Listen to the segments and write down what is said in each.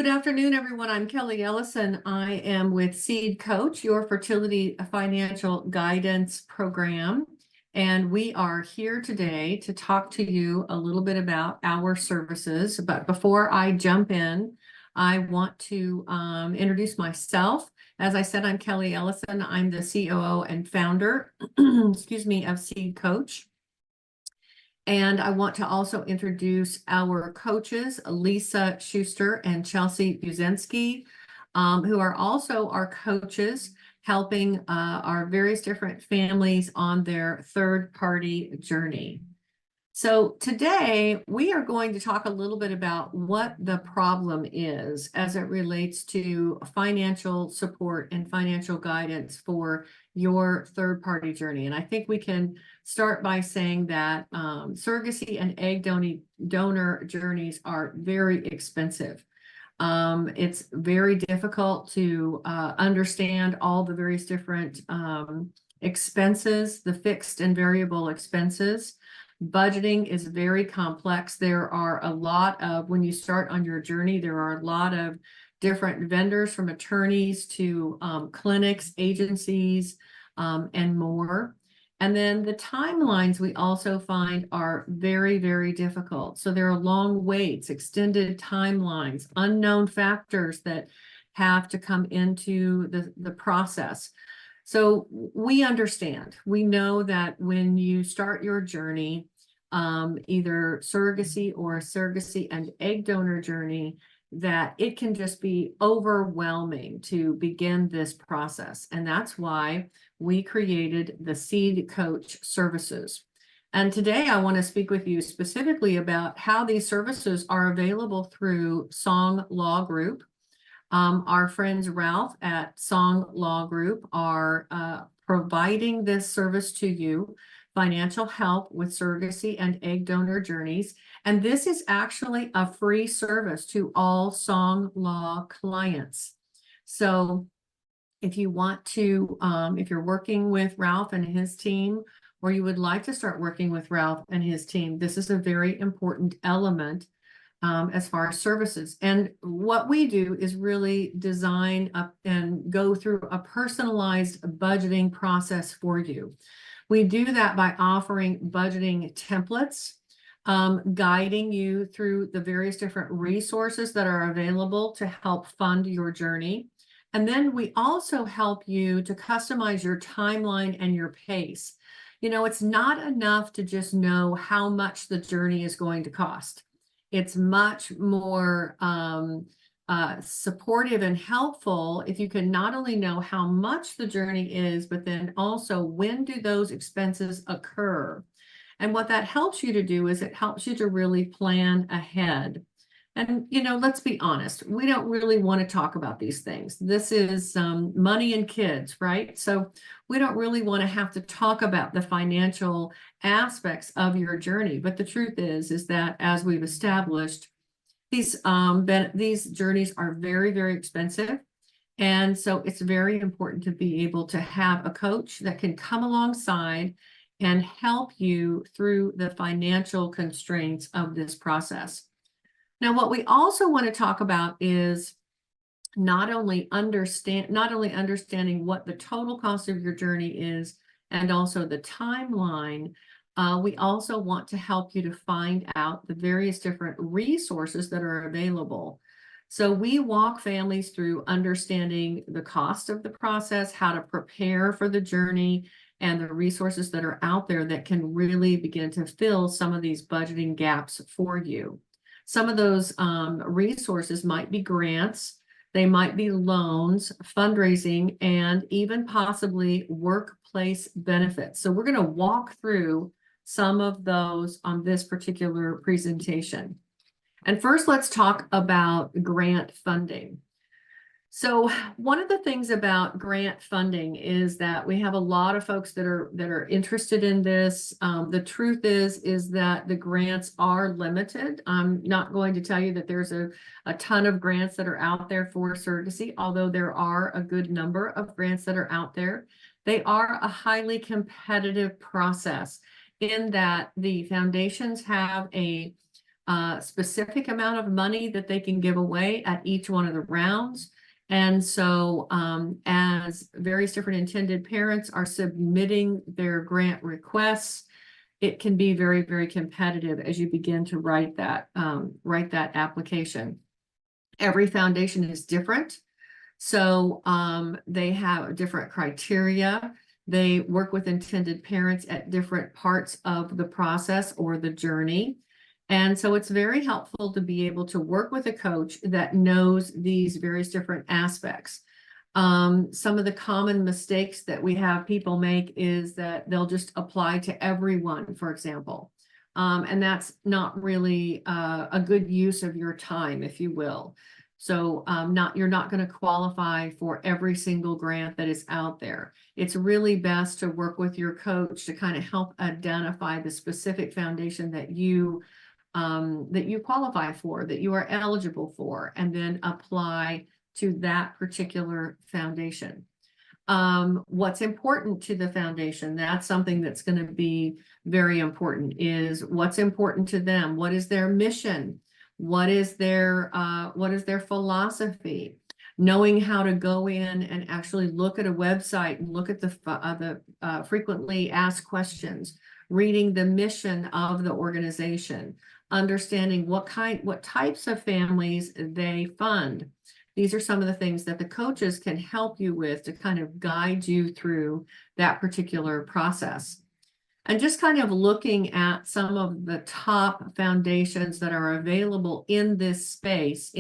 Good afternoon, everyone. I'm Kelly Ellison. I am with Seedcoach, your fertility financial guidance program. And we are here today to talk to you a little bit about our services. But before I jump in, I want to introduce myself. As I said, I'm Kelly Ellison. I'm the COO and founder, excuse me, of Seedcoach. And I want to also introduce our coaches, Lisa Schuster and Chelsea Buzinski, who are also our coaches, helping our various different families on their third-party journey. So today we are going to talk a little bit about what the problem is as it relates to financial support and financial guidance for your third-party journey. And I think we can start by saying that surrogacy and egg donor journeys are very expensive. It's very difficult to understand all the various different expenses, the fixed and variable expenses. Budgeting is very complex. There are a lot of, when you start on your journey, there are a lot of different vendors, from attorneys to clinics, agencies, and more. And then the timelines we also find are very, very difficult. So there are long waits, extended timelines, unknown factors that have to come into the process. So we understand, we know that when you start your journey, either surrogacy or surrogacy and egg donor journey, that it can just be overwhelming to begin this process. And that's why we created the Seedcoach services. And today I want to speak with you specifically about how these services are available through Tsong Law Group. Our friends Ralph at Tsong Law Group are providing this service to you, financial help with surrogacy and egg donor journeys. And this is actually a free service to all Tsong Law clients. So if you want to, if you're working with Ralph and his team, or you would like to start working with Ralph and his team, this is a very important element as far as services. And what we do is really design up and go through a personalized budgeting process for you. We do that by offering budgeting templates, guiding you through the various different resources that are available to help fund your journey. And then we also help you to customize your timeline and your pace. You know, it's not enough to just know how much the journey is going to cost. It's much more supportive and helpful if you can not only know how much the journey is, but then also when do those expenses occur. And what that helps you to do is it helps you to really plan ahead. And, you know, let's be honest, we don't really want to talk about these things. This is money and kids, right? So we don't really want to have to talk about the financial aspects of your journey. But the truth is that as we've established, these journeys are very, very expensive. And so it's very important to be able to have a coach that can come alongside and help you through the financial constraints of this process. Now, what we also want to talk about is not only understanding what the total cost of your journey is and also the timeline. We also want to help you to find out the various different resources that are available. So we walk families through understanding the cost of the process, how to prepare for the journey, and the resources that are out there that can really begin to fill some of these budgeting gaps for you. Some of those resources might be grants, they might be loans, fundraising, and even possibly workplace benefits. So we're going to walk through some of those on this particular presentation. And first, let's talk about grant funding. So one of the things about grant funding is that we have a lot of folks that are interested in this. The truth is that the grants are limited. I'm not going to tell you that there's a ton of grants that are out there for surrogacy, although there are a good number of grants that are out there. They are a highly competitive process in that the foundations have a specific amount of money that they can give away at each one of the rounds. And so as various different intended parents are submitting their grant requests, it can be very, very competitive as you begin to write that application. Every foundation is different. So they have different criteria. They work with intended parents at different parts of the process or the journey. And so it's very helpful to be able to work with a coach that knows these various different aspects. Some of the common mistakes that we have people make is that they'll just apply to everyone, for example. And that's not really a good use of your time, if you will. So you're not going to qualify for every single grant that is out there. It's really best to work with your coach to kind of help identify the specific foundation that you qualify for, that you are eligible for, and then apply to that particular foundation. What's important to the foundation, that's something that's going to be very important, is what's important to them. What is their mission? What is their philosophy? Knowing how to go in and actually look at a website and look at the frequently asked questions, reading the mission of the organization, understanding what types of families they fund. These are some of the things that the coaches can help you with to kind of guide you through that particular process. And just kind of looking at some of the top foundations that are available in this space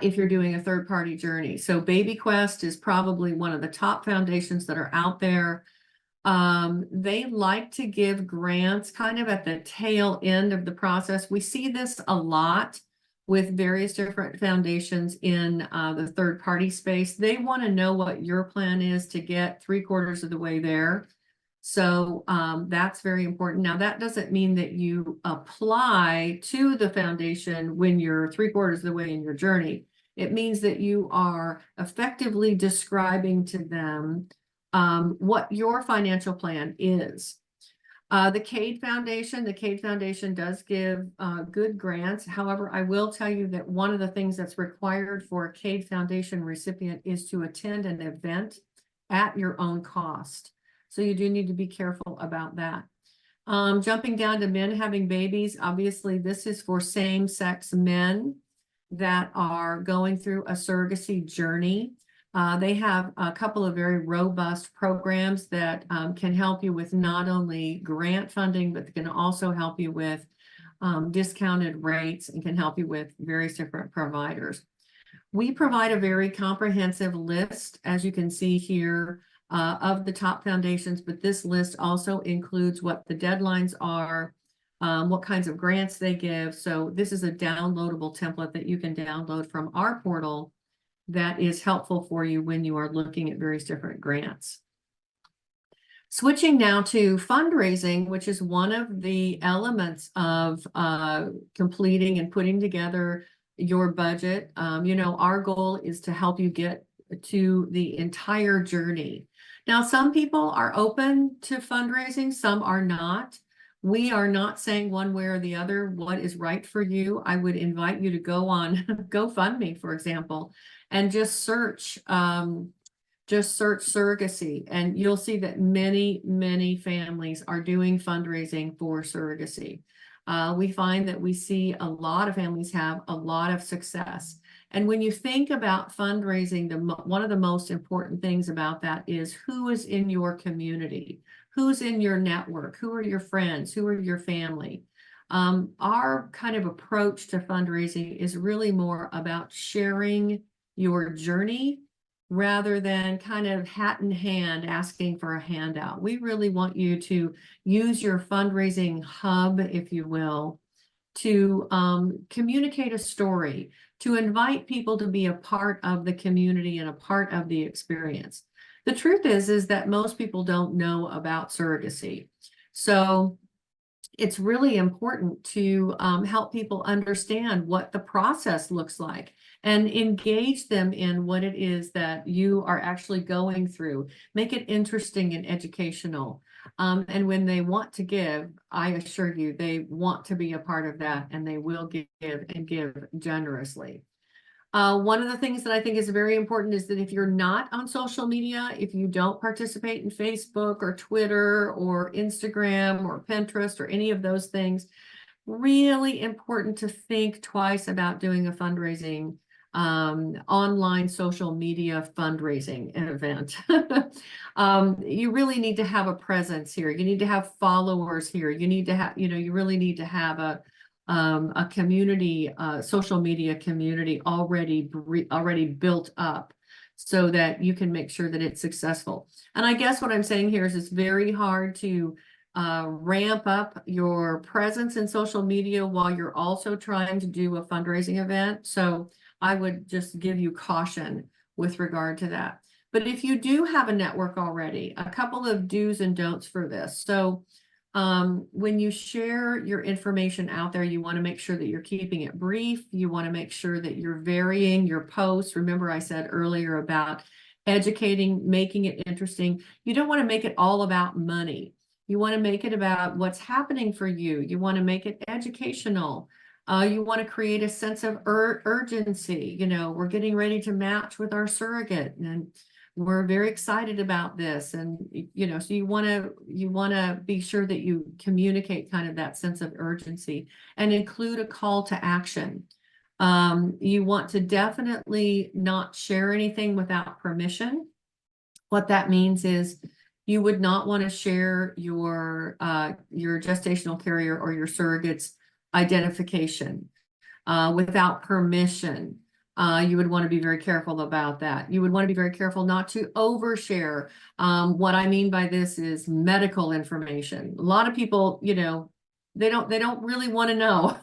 if you're doing a third-party journey. So BabyQuest is probably one of the top foundations that are out there. They like to give grants kind of at the tail end of the process. We see this a lot with various different foundations in the third-party space. They want to know what your plan is to get 3/4 of the way there. So that's very important. Now, that doesn't mean that you apply to the foundation when you're 3/4 of the way in your journey. It means that you are effectively describing to them what your financial plan is. The Cade Foundation does give good grants. However, I will tell you that one of the things that's required for a Cade Foundation recipient is to attend an event at your own cost. So you do need to be careful about that. Jumping down to men having babies, obviously this is for same-sex men that are going through a surrogacy journey. They have a couple of very robust programs that can help you with not only grant funding, but can also help you with discounted rates and can help you with various different providers. We provide a very comprehensive list, as you can see here, of the top foundations, but this list also includes what the deadlines are, what kinds of grants they give. So this is a downloadable template that you can download from our portal that is helpful for you when you are looking at various different grants. Switching now to fundraising, which is one of the elements of completing and putting together your budget. Our goal is to help you get to the entire journey. Now, some people are open to fundraising, some are not. We are not saying one way or the other what is right for you. I would invite you to go on GoFundMe, for example, and just search surrogacy, and you'll see that many, many families are doing fundraising for surrogacy. We find that we see a lot of families have a lot of success. And when you think about fundraising, one of the most important things about that is who is in your community, who's in your network, who are your friends, who are your family. Our kind of approach to fundraising is really more about sharing your journey rather than kind of hat in hand asking for a handout. We really want you to use your fundraising hub, if you will, to communicate a story, to invite people to be a part of the community and a part of the experience. The truth is that most people don't know about surrogacy. So it's really important to help people understand what the process looks like and engage them in what it is that you are actually going through. Make it interesting and educational. And when they want to give, I assure you, they want to be a part of that, and they will give and give generously. One of the things that I think is very important is that if you're not on social media, if you don't participate in Facebook or Twitter or Instagram or Pinterest or any of those things, really important to think twice about doing a fundraising, online social media fundraising event. You really need to have a presence here. You need to have followers here. You need to have, you really need to have a community, social media community already built up so that you can make sure that it's successful. And I guess what I'm saying here is it's very hard to ramp up your presence in social media while you're also trying to do a fundraising event. So I would just give you caution with regard to that. But if you do have a network already, a couple of do's and don'ts for this. So when you share your information out there, you want to make sure that you're keeping it brief. You want to make sure that you're varying your posts. Remember, I said earlier about educating, making it interesting. You don't want to make it all about money. You want to make it about what's happening for you. You want to make it educational. You want to create a sense of urgency. We're getting ready to match with our surrogate, and we're very excited about this. And, so you want to be sure that you communicate kind of that sense of urgency and include a call to action. You want to definitely not share anything without permission. What that means is you would not want to share your gestational carrier or your surrogate's identification without permission. You would want to be very careful about that. You would want to be very careful not to overshare. What I mean by this is medical information. A lot of people, they don't really want to know.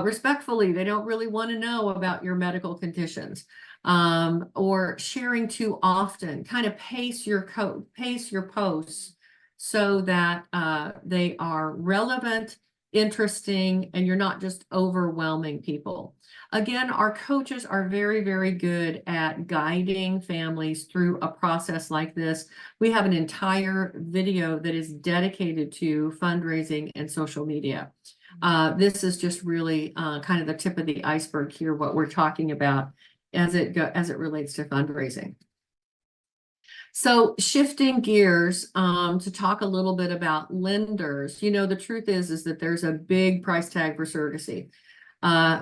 Respectfully, they don't really want to know about your medical conditions. Or sharing too often. Kind of pace your posts so that they are relevant, interesting, and you're not just overwhelming people. Again, our coaches are very, very good at guiding families through a process like this. We have an entire video that is dedicated to fundraising and social media. This is just really kind of the tip of the iceberg here, what we're talking about as it relates to fundraising. So shifting gears to talk a little bit about lenders. The truth is that there's a big price tag for surrogacy.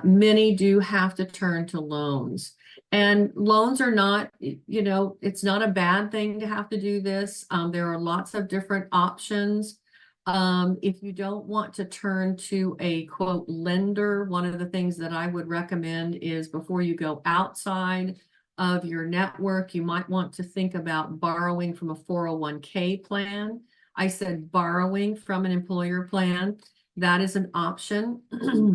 Many do have to turn to loans. And loans are not, it's not a bad thing to have to do this. There are lots of different options. If you don't want to turn to a quote lender, one of the things that I would recommend is before you go outside of your network, you might want to think about borrowing from a 401k plan. I said borrowing from an employer plan. That is an option.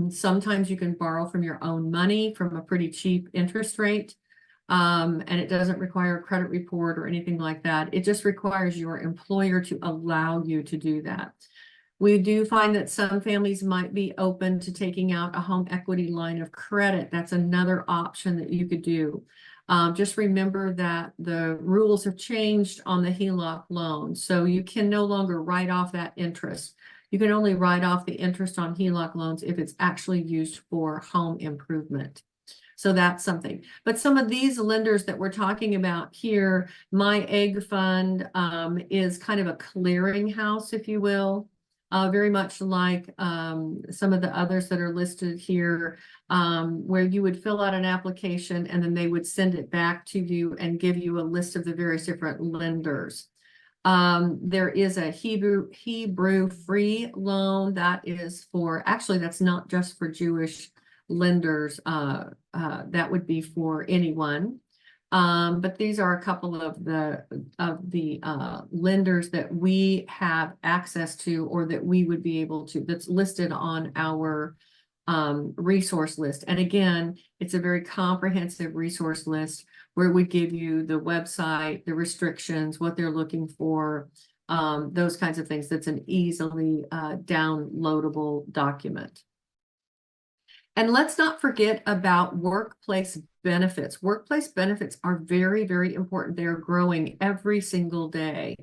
Sometimes you can borrow from your own money from a pretty cheap interest rate. And it doesn't require a credit report or anything like that. It just requires your employer to allow you to do that. We do find that some families might be open to taking out a home equity line of credit. That's another option that you could do. Just remember that the rules have changed on the HELOC loan, so you can no longer write off that interest. You can only write off the interest on HELOC loans if it's actually used for home improvement. So that's something. But some of these lenders that we're talking about here, My Egg Fund is kind of a clearinghouse, if you will. Very much like some of the others that are listed here, where you would fill out an application and then they would send it back to you and give you a list of the various different lenders. There is a Hebrew free loan that is for, actually, that's not just for Jewish lenders. That would be for anyone. But these are a couple of the lenders that we have access to, or that we would be able to, that's listed on our resource list. And again, it's a very comprehensive resource list where we give you the website, the restrictions, what they're looking for, those kinds of things. That's an easily downloadable document. And let's not forget about workplace benefits. Workplace benefits are very, very important. They're growing every single day.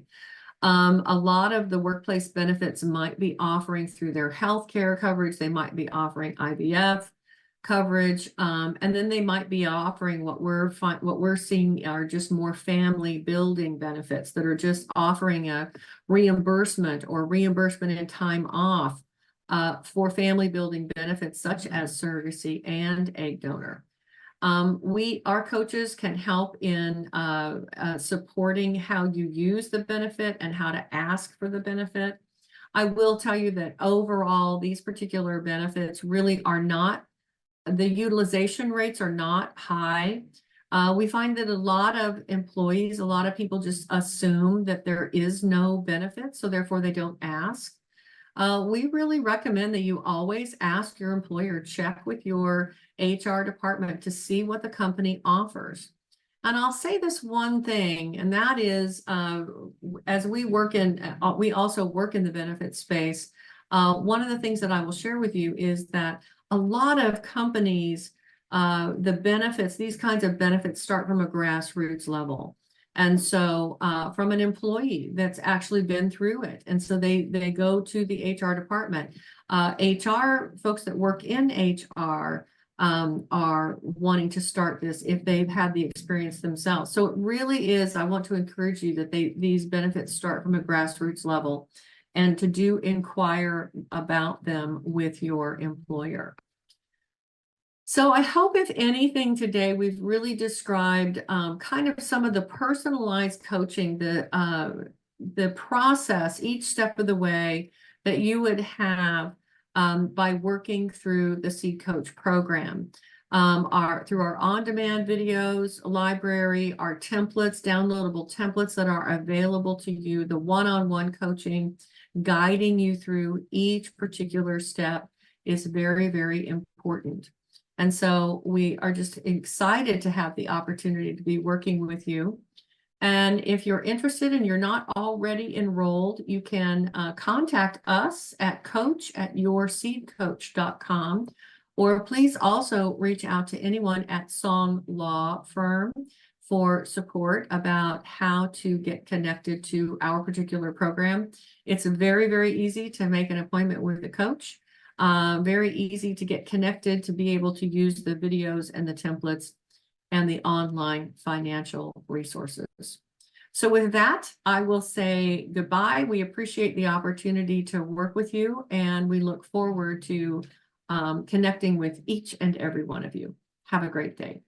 A lot of the workplace benefits might be offering through their health care coverage. They might be offering IVF coverage, and then they might be offering what we're seeing are just more family building benefits that are just offering a reimbursement or reimbursement in time off for family building benefits such as surrogacy and egg donor. Our coaches can help in supporting how you use the benefit and how to ask for the benefit. I will tell you that overall, these particular benefits really are not, the utilization rates are not high. We find that a lot of employees, a lot of people just assume that there is no benefit, so therefore they don't ask. We really recommend that you always ask your employer, check with your HR department to see what the company offers. And I'll say this one thing, and that is, as we also work in the benefit space. One of the things that I will share with you is that a lot of companies, these kinds of benefits start from a grassroots level. And so from an employee that's actually been through it. And so they go to the HR department. HR folks that work in HR are wanting to start this if they've had the experience themselves. So it really is, I want to encourage you that these benefits start from a grassroots level and to do inquire about them with your employer. So I hope, if anything, today we've really described kind of some of the personalized coaching, the process, each step of the way that you would have by working through the Seedcoach program. Through our on-demand videos, library, our templates, downloadable templates that are available to you, the one-on-one coaching, guiding you through each particular step is very, very important. And so we are just excited to have the opportunity to be working with you. And if you're interested and you're not already enrolled, you can contact us at coach@yourseedcoach.com, or please also reach out to anyone at Tsong Law Firm for support about how to get connected to our particular program. It's very, very easy to make an appointment with a coach. Very easy to get connected, to be able to use the videos and the templates and the online financial resources. So with that, I will say goodbye. We appreciate the opportunity to work with you, and we look forward to connecting with each and every one of you. Have a great day.